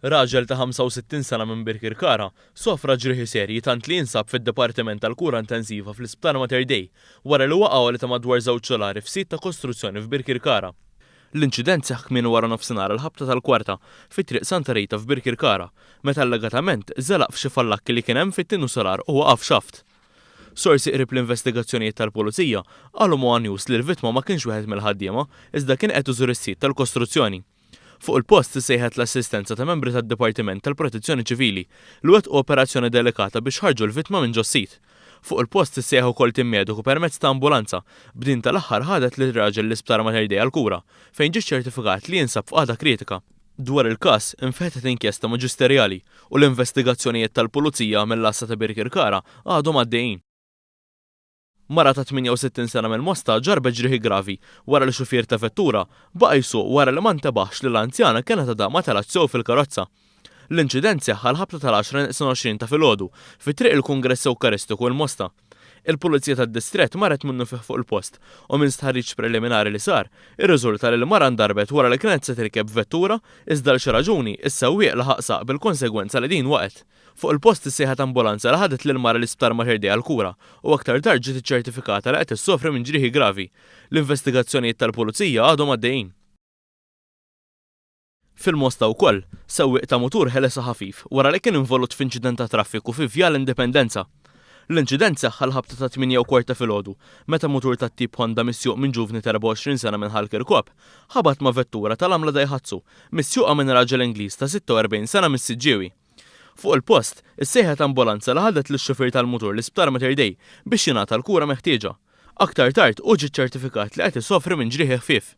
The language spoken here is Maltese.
Raġel ta' 65 sena minn Birkirkara sofra ġrieħi serji tant li jinsab fid-Dipartiment tal-Kura Intensiva fl-Isptar Mater Dei wara li waqgħu li ta' madwar żewġ solari f'sit ta' kostruzzjoni f'Birkirkara. L-inċident seħħ kmienu wara nofsinhar il-ħabta tal-kwarta fit-triq Santa Rita f'Birkirkara meta allegatament żelaq f'xi fallakki li kien hemm fit-tinu solar u waqaf xaft. Sorsi qrib l-investigazzjonijiet tal-Pulizija qalu Moa News li l-vittma ma kienx wieħed mill-ħaddiema iżda kien qed iżur is-sit tal-kostruzzjoni. Fuq il-post issejħet l-assistenza ta' membri tad-Dipartiment tal-Protezzjoni Ċivili li wettqu operazzjoni delikata biex ħarġu l-vittma minn ġo-sit. Fuq il-post issejħu wkoll tim mediku permezz ta' ambulanza b'din tal-aħħar ħadet lil raġel l-Isptar Mater Dei għall-kura fejn ġie ċertifikat li jinsab f'qagħda kritika. Dwar il-każ infetħet inkjesta maġisterjali u l-investigazzjonijiet tal-Pulizija mill-Assa ta' Birkirkara għadhom għaddejjin. Mara ta' 68 sena mill-Mosta ġarbet ġrieħi gravi wara li xufier ta' vettura baqa' jsuq wara li ma ntabaħx li l-anzjana kienet għadha ma telgħax sew fil-karozza. L-inċident seħħ l-ħabta tal-10-20 ta' filgħodu fit-triq il-Kungress Ewkaristiku l-Mosta. Il-Pulizija tad-Distrett marret minnu fih fuq il-post u minn stħarriġ preliminari li sar, irriżulta li l-mara ndarbet wara li kienet se tirkeb vettura iżda l xi raġuni is-sewwieq laħaq saq bil-konsegwenza li din waqgħet. Fuq il-post issejħet ambulanza li ħadet lil mara l-Isptar Mater Dei għall-kura u aktar tard ġiet iċċertifikata li qed issofri minn ġrieħi gravi. L-investigazzjonijiet tal-Pulizija għadhom għaddejjin. Fil-Mosta wkoll, sewwieq ta' mutur ħelesa ħafif wara li kien involut f'inċident ta' traffiku fi Vjal Indipendenza. L-inċident seħħ l-ħabta ta' 8:15 ta' filgħodu meta mutur tat-tip Honda missjuq minn ġuvni ta' 24 sena minn Ħalkirkop ħabat ma' vettura tal-għamla Daihatsu missjuqa minn raġel Ingliż ta' 46 sena mis-Siġġiewi. Fuq il-post, issejħet ambulanza li ħadet lix-xufier tal-mutur l-Isptar Mater Dei biex jingħata l-kura meħtieġa. Aktar tard ġie ċertifikat li qed isofri minn ġrieħi ħfief.